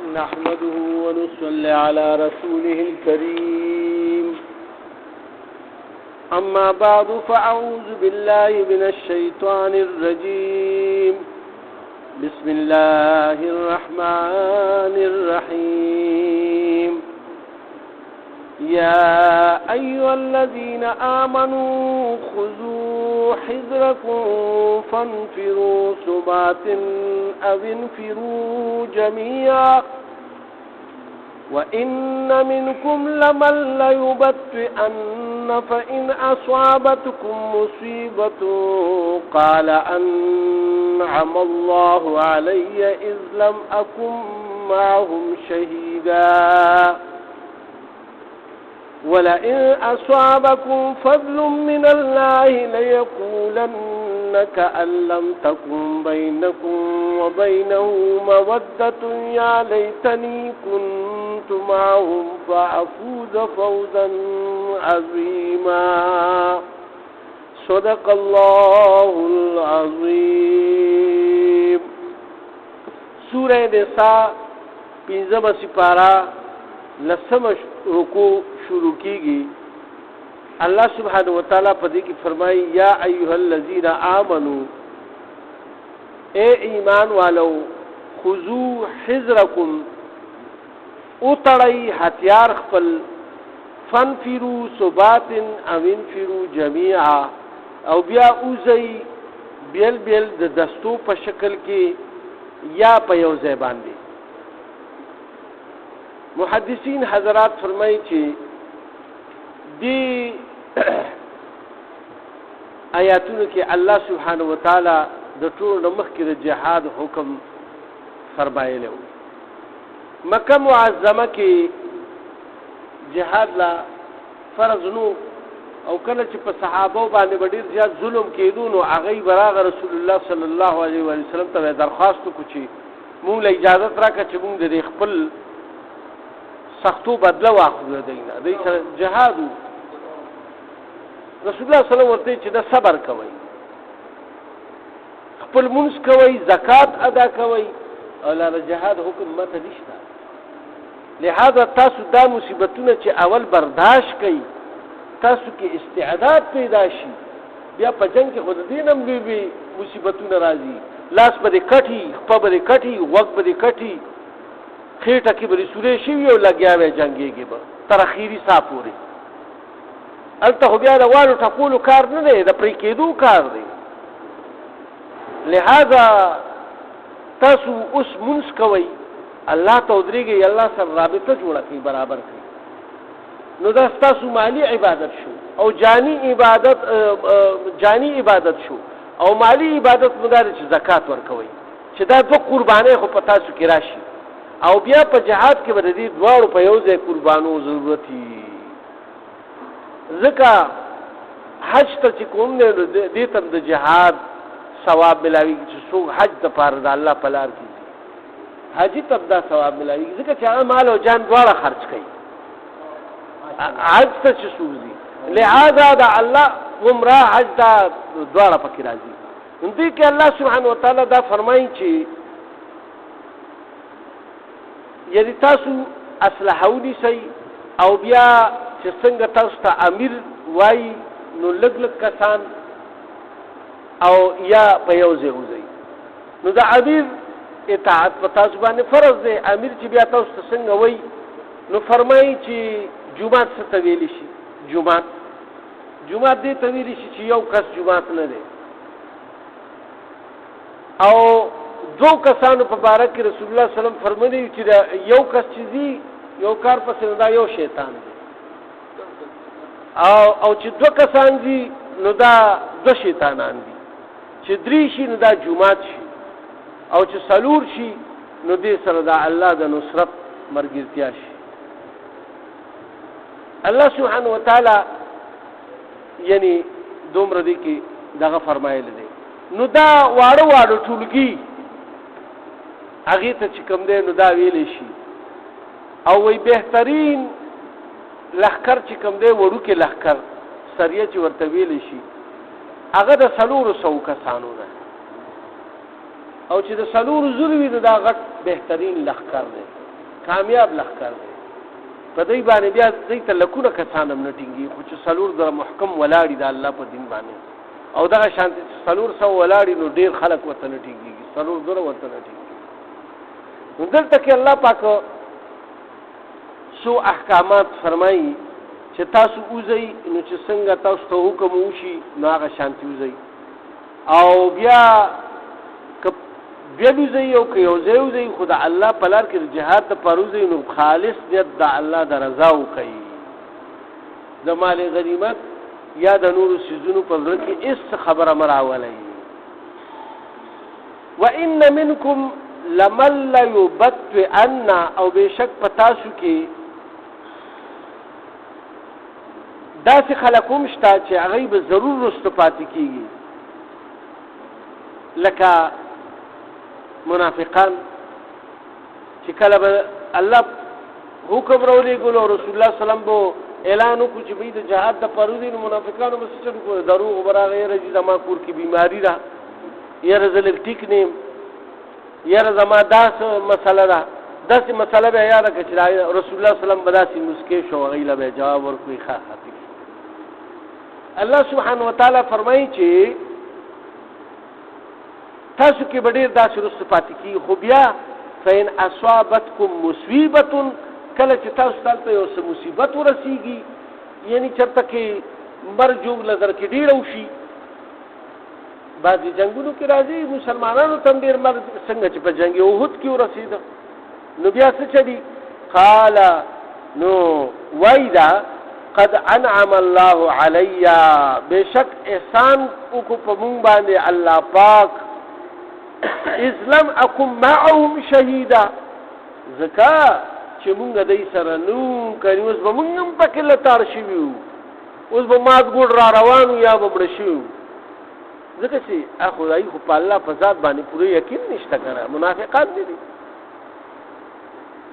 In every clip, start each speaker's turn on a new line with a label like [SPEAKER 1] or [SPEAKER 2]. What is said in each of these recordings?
[SPEAKER 1] نحمده ونصلي على رسوله الكريم أما بعد فأعوذ بالله من الشيطان الرجيم بسم الله الرحمن الرحيم يا أيها الذين آمنوا خذوا حذركم فانفروا ثبات أو انفروا جميعا وإن منكم لمن ليبطئن فإن أصابتكم مصيبة قال أنعم الله علي إذ لم أكن معهم شهيدا ولئن أصابكم فضل من الله ليقولن كأن لم تكن بينكم وبينه مودة يا ليتني كنت معهم فأفوز فوزا عظيما صدق الله العظيم. سورة نساء پنځم سپارہ لسم رکوع شروع کیږي. الله سبحانه وتعالی په دې کې فرمایي یا ایها الذین آمنو اے ایمان والو خذو حذرکم اتړی هتیار خپل فانفروا ثبات او انفروا جميعا او بیا اوزئی بیل بیل د دستو په شکل کې یا په یو ځای باندې. محدثین حضرات فرمایي چې دی آیاتونو کې الله سبحانه وتعالی د ټولو مخکې د جهاد حکم فرمایلی و. مکه معظمه کې جهاد لا فرض نو او کله چې په صحابه باندې ډېر زیات ظلم کېدو نو هغوی به راغه رسول الله صلی الله علیه وسلم ته درخواست وکړو چې مونږ له اجازت راکړه چې مونږ د خپل سختو بدله واخلو دینه دې سره جهاد. رسول الله صلی الله علیه وسلم ورته چې دا صبر کوي، خپل منځ کوي، زکات ادا کوي او لا جهاد حکم مته نشته. لہذا تاسو دا مصیبتونه چې اول برداشت کوي تاسو کې استعداد پیدا شي بیا په جنگ کې خود دین هم به مصیبتونه راځي. لاس به کټي، خپل به کټي، وګ به کټي، خېټه کې بری سورې شي او لګیا وي جنگيږي به تر اخیری سا پوري. الته بیا د والو ټکولو کار نه دی، د پرې کېدو کار دی. لہذا تاسو اوس منځ کوئ، الله ته ودرېږئ، الله سره رابطه جوړه کړئ، برابر کړئ. نو دا ستاسو مالی عبادت شو او جانی عبادت شو او مالی عبادت مدار چې زکات ورکوئ چې دا دو قربانۍ خو په تاسو کې راشي او بیا په جهاد کې به د دې دواړو په یو ځای قربانو ضرورت وي. ځکه حج ته چې کوم دی دې ته د جهاد ثواب ملاوي چې څوک حج دپاره د الله په لار کې ځي حاجي ته دا ثواب ملاوي ځکه چې هغه مال او جان دواړه خرج کوي حج ته چې څوک ځي. لہذا د الله عمره حج دا دواړه پکې راځي. دې کې الله سبحانه وتعالی دا فرمایي چې یعنی تاسو اسلحه ونیسئ او بیا چې څنګه تاسو ته امیر وایي نو لږ لږ کسان او یا په یو ځای وځئ. نو د امیر اطاعت په تاسو باندې فرض دی. امیر چې بیا تاسو ته څنګه وایي نو فرمایي چې جومات څه ته ویلی شي. جومات دې ته ویلی شي چې یو کس جومات نه دی او دو کسانو په باره کې رسول الله صلی الله علیه وسلم فرمایي چې دا یو کس چې ځي یو کار پسې دا یو شیطان دی او چې دو کسان دي نو دا دو شیطانان دي، چې درې شي نو دا جومات شي او چې څلور شي نو دې سره دا الله د نصرت مرګرتیا شي. الله سبحانه وتعالی یعنی دومره دې کې دغه فرمایلی دی. نو دا واړه ټولګي هغې ته چې کوم دی نو دا ویلی شي او وی بهترین لخکر چې کوم دی وړوکې لخکر سریه چې ورته ویلی شي هغه د 400 کسانو ده او چې د 400 زره وي دا غټ بهترین لخر دی کامیاب لخر دی په دې باندې بیا دې ته لکونه کسان هم نه ټینګي خو چې څلور د محکم ولاړي د الله په دین باندې او دغه شانتي څلور سو ولاړي نو ډیر خلک ورته نه ټینګي څلور دره ورته نه ټینګي نو دلته کې الله پاک سو احکامات فرمایي چې تاسو اوځئ نو چې څنګه تاسو ته حکم وشي نو هغه شانتي اوځئ او بیا وځئ او که یو ځای وځئ خو د الله په لار کې د جهاد دپاره وځئ نو خالص نیت د الله د رضا وکوئ د مال غنیمت یا د نورو څیزونو په زړه کې هېڅ خبره مه راولئ وان منکم لمن لیبطئن او بېشک په تاسو کې داسې خلک هم شته چې هغوی به ضرور رسته پاتې کېږي لکه منافقان چې کله به الله حکم راولېږلو او رسول الله سلام به اعلان وکړو چې دوی د جهاد دپاره وځي نو منافقانو به څه چل وکړو دروغ به راغی یاره چې زما کور کې بیماري ده یاره زه لږ ټیک نه یم یاره زما داسې مسله ده داسې مسله به یې یاده کړه چې رسول الله سلام به داسې مسکې شو هغوی له به یې جواب ورکړي ښه ختم شو الله سبحانه وتعالی فرمایي چې تاسو کې به ډېر داسې رسته پاتې کېږي خو بیا فإن اصابتکم مصیبة کله چې تاسو دلته یو څه مصیبت ورسېږي یعنی چېرته کې مرګ جوړ نظر کې ډېره وشي بعضې جنګونو کې راځي مسلمانانو ته هم ډېر مرګ څنګه چې په جنګ احد کې ورسېده نو بیا څه چلي قال نو وایي دا قد انعم الله علی بېشک احسان وکړو په مونږ باندې الله پاک اسلام اکم معهم شهیدا ځکه چې مونږ دوی سره نو کني اوس به مونږ هم پکې لتاړ شوي وو اوس به مازګوډ را روان یا به مړه شوي وو ځکه چې خدایي خو په الله په ذات باندې پوره یقین نشته که نه منافقان نه دي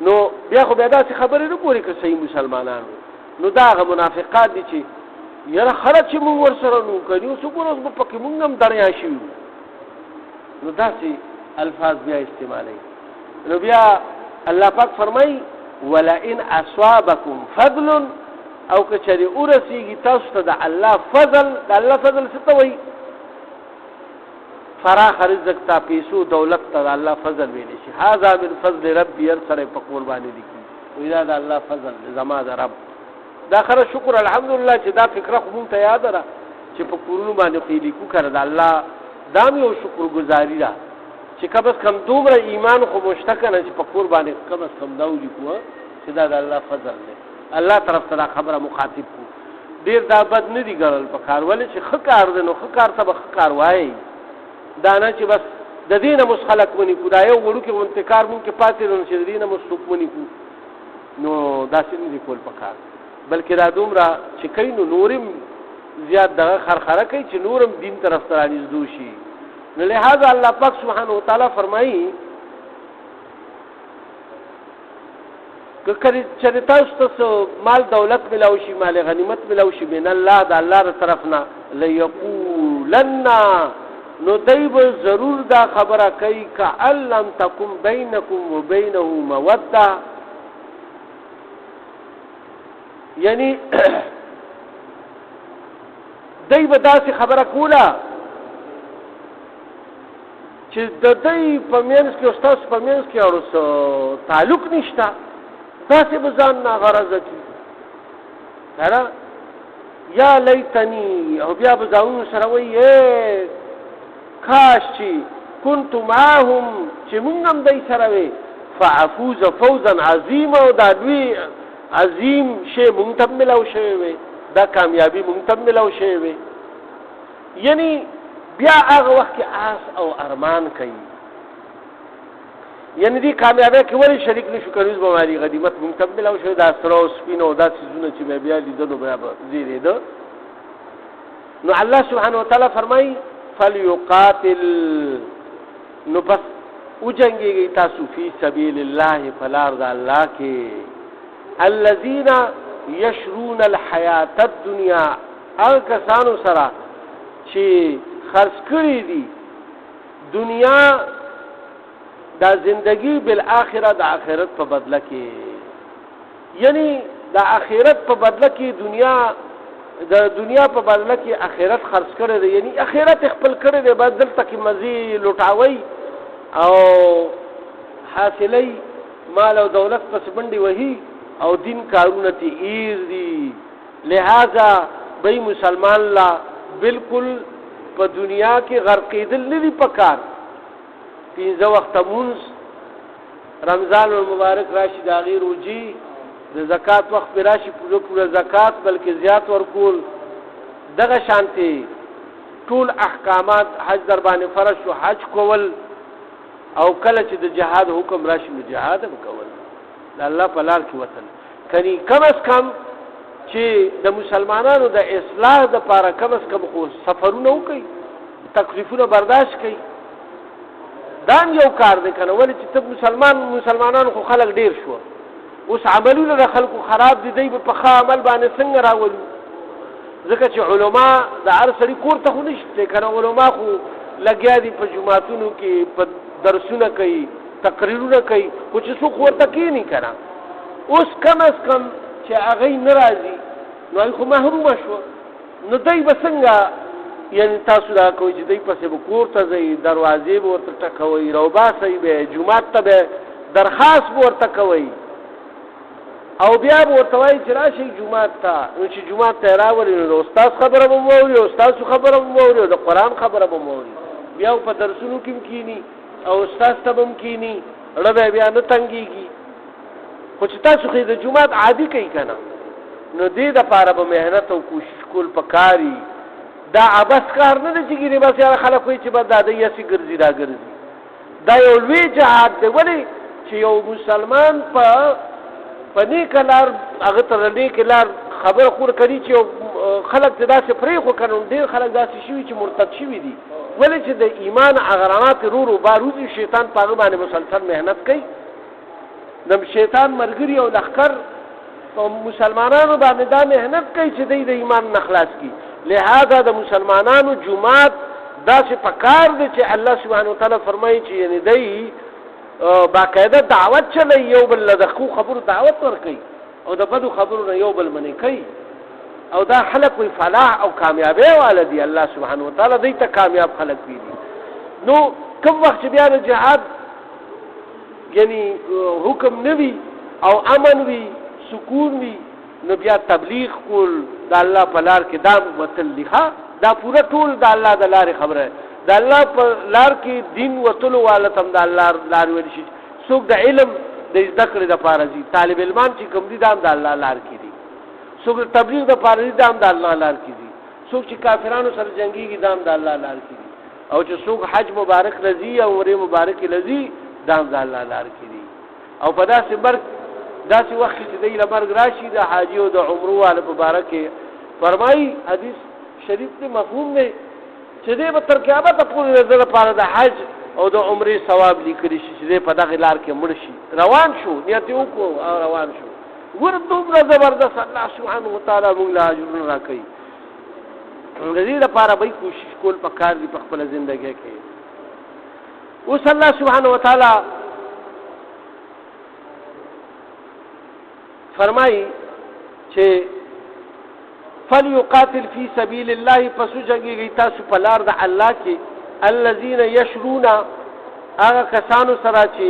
[SPEAKER 1] نو بیا خو بیا داسې خبرې نه ګوري که صحیح مسلمانانو نو دا هغه منافقان دي چې یاره خلک چې مونږ ورسره نو کني اوس وګوره اوس به پکې مونږ هم دړیا شوي وو نو داسې الفاظ بیا استعمالوي نو بیا الله پاک فرمایي ولئن اصابکم فضل او که چېرې ورسېږي تاسو ته د الله فضل د الله فضل څه ته وایي فراخ رزق ته پیسو دولت ته د الله فضل ویلی شي هذا من فضل ربي هر سړی په کور باندې لیکي وایي دا د الله فضل زما د رب دا خره شکر الحمدلله چې دا فکره خو مونږ ته یاده ده چې په کورونو باندې خو یې لیکو که د الله دا هم یو شکر گزاري ده چې کم از کم دومره ایمان خو مشته که نه چې په کور باندې کم از کم دا ولیکو چې دا د الله فضل دی الله طرف ته دا خبره مخاطب کړو ډېر دا بد نه دي ګڼل په کار ولې چې ښه کار دی نو ښه کار ته به ښه کار وایي دا نه چې بس د دې نه موږ خلک ونی کړو دا یو وړوکې غونتې کار مونږ کې پاتې دی نو چې د دې نه موږ څوک ونی کړو نو داسې نه دي کول په کار بلکې دا دومره چې کوي نو نور هم زیات دغه خرخره کوي چې نور هم دین طرف ته رانږدو شي نو لہذا الله پاک سبحانه وتعالی فرمایي که چېرې تاسو ته مال دولت ملاو شي مال غنیمت ملاو شي من الله د الله د طرف نه لیقولن نو دی به ضرور دا خبره کوي کأن لم تکن بینکم وبینه موده یعنی دی به داسې خبره کوله چې د دوی په منځ کې او ستاسو په منځ کې اړو تعلق نشته داسې به ځان ناغرضه کړي که یا لیتنی او بیا به ځانونو سره وایي کاش چې کنت معهم چې مونږ هم دی سره وې فافوز فوزا عظیما او دا لوی عظیم شی مونږ ته ملاو شوی وی دا کامیابی مونږ ته ملاو شوی وی یعنی بیا هغه وخت کې آس او ارمان کوي یعنی دې کامیابی کې ولې شریک نشو کړی به مالي غنیمت مونږ ته ملاو شوی دا سره او سپین او دا څیزونه چې مې بیا لیدلو بیا به زیرېده نو الله سبحانه وتعالی فرمایي فلیقاتل نو بس وجنګېږئ تاسو فی سبیل الله په لار د الله کې الذین یشرون الحیات الدنیا هغه کسانو سره چې خرڅ کړي دي دنیا دا زندگی بالآخره د آخرت په بدله کې، یعنی د آخرت په بدله کې د دنیا په بدله کې آخرت خرڅ کړی دی، یعنی آخرت خپل کړی دی، بس دلته کې مزي لوټاوي او حاصلې مال او دولت پس منډي وهي او دین کارونه تی ایر دي. لہذا بھئی مسلمان لا بالکل په دنیا کې غرقېدل نه دي پکار. 15 وخت مونځ، رمضان المبارک راشي، د هغې روجي، د زکات وخت پې راشي، پوره زکات بلکې زیات ورکول، دغه شانتې ټول احکامات حج در باندې فرض شو، حج کول، او کله چې د جهاد حکم راشي نو جهاد هم کول، د الله په لار کې وتل. کني کم از کم چې د مسلمانانو د اصلاح دپاره کم از کم خو سفرونه وکړي، تکلیفونه برداشت کړي، دا یو کار دی که نه. ولې چې ته مسلمانانو خو خلک ډېر شو، اوس عملونه د خلکو خراب دي، دی به په ښه عمل باندې څنګه راولو؟ ځکه چې علما د هر سړي کور ته خو نشته که نه، علما خو لګیا دي په جوماتونو کې، په درسونه کوي، تقریرونه کوي، خو چې څوک ورته کښېني که نه. اوس کم از کم چې هغوی نه راځي نو هغوی خو محرومه شوه، نو دی به څنګه یعنی تاسو دا کوئ چې دی پسې به کور ته ځئ، دروازې به ورته ټکوئ، راوباسئ به، جومات ته به درخواست به ورته کوئ، او بیا به ورته وایي چې راشئ جومات ته. نو چې جومات ته یې راولي نو د استاد خبره به مو واوري، او ستاسو خبره به مو واوري، او د قرآن خبره به مو واوري، بیا په درسونو کې هم کښېني او استاد ته به هم کښېني، زړه به بیا نه تنګېږي. خو چې تاسو خو یې د جومات عادي کوئ که نه، نو دې دپاره به محنت او کوشش کول پکاري. دا عبس کار نه دی چې ګینې بس یاره خلک وایي چې بس دا دی هسې ګرځي را ګرځي. دا یو لوی جهاد دی. ولې چې یو مسلمان په نیکه لار هغه ته د نیکې لار خبره خور کوي چې یو خلک ته داسې پرېښو که نه، ډېر خلک داسې شوي چې مرتد شوي دي. ولې چې د ایمان هغه رڼا ترې ورو باروزي، شیطان په هغه باندې مسلسل محنت کوي. د شیطان ملګري او لښکر په مسلمانانو باندې دا محنت کوي چې دی د ایمان نه خلاص کړي. لہذا د مسلمانانو جماعت داسې پکار دی چې الله سبحانه وتعالی فرمایي چې یعنی دی باقاعده دعوت چلی، یو بل له د ښو خبرو دعوت ورکوي او د بدو خبرو نه یو بل منې کوي، او دا خلک وی فلاح او کامیابی واله دي. الله سبحانه وتعالی دی ته کامیاب خلک پیږي. نو کوم وخت چې بیا د جهاد یعنی حکم نه وي او امن وي، سکون وي، نو بیا تبلیغ کول د الله په لار کې دا وتل دي. دا پوره ټول د الله د لارې خبره، د الله په لار کې دین وتلو والا ته هم د الله لار ویل شي. څوک د علم د زده کړې دپاره ځي، طالب علمان چې کوم دي دا هم د الله لار کې دي. څوک د تبلیغ دپاره ځي دا هم د الله لار کې دي. څوک چې کافرانو سره جنګېږي دا هم د الله لار کې دي. او چې څوک حج مبارک لځي او عمرې مبارکې لځي دا هم د الله لار کې دي. او په داسې وخت چې دی له مرګ راشي، د حاجي او د عمرو والا مبارک فرمایي، حدیث شریف دی مفهوم دی چې دی به تر قیامته پورې د ده لپاره د حج او د عمرې ثواب لیکلی شي چې دی په دغې لار کې مړ شي. روان شو، نیت یې وکړو او روان شو. ګوره دومره زبردست الله سبحانه وتعالی موږ له اجرونه راکوي. د دې لپاره به کوشش کول پکار دي په خپله زندګۍ کې. اوس الله سبحانه وتعالی فرمایي چې فلیقاتل فی سبیل الله، پسو جنګېږئ تاسو په لار د الله کې، الذین یشرون، هغه کسانو سره چې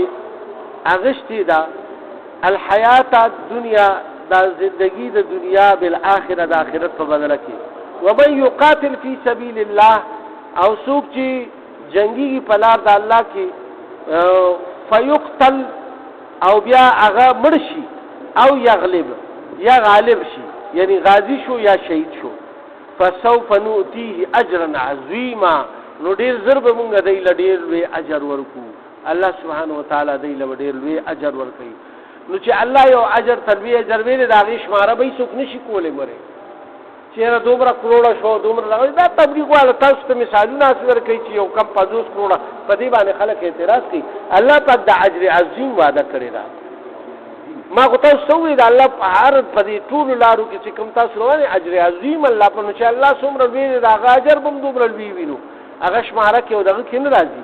[SPEAKER 1] اغشتې ده الحیات الدنیا، دا زندگی د دنیا بالآخره، د آخرت په بدله کې. ومن یقاتل فی سبیل الله، او څوک چې جنګېږي په لار د الله کې، فیقتل، او بیا هغه مړ شي، او یغلب، یا غالب شي، یعنی غازی شو یا شهید شو، فسوف نؤتیه اجرا عظیما، نو ډیر زر به مونږ دی له ډیر لوی اجر ورکو. الله سبحانه وتعالی دی له ډیر لوی اجر ورکوي. نو چې الله یو اجر تلوي اجر ویلې د هغې شماره به څوک نشي کولی. ګورې چېرې دومره کروړه شو، دومره دا تبلیغ والا تاسو ته مثالونه هسې ورکوي چې یو کم 50 کروړه، په دې باندې خلک اعتراض کوي. الله پاک د اجر عظیم وعده کړې ده. ما خو تاسو ته ووایي د الله په هر په دې ټولو لارو کې چې کوم تاسو روانې اجر عظیم الله په نو چې الله څومره لوی دی، د هغه اجر به هم دومره لوی وي. نو هغه شماره کې او دغه کې نه راځي.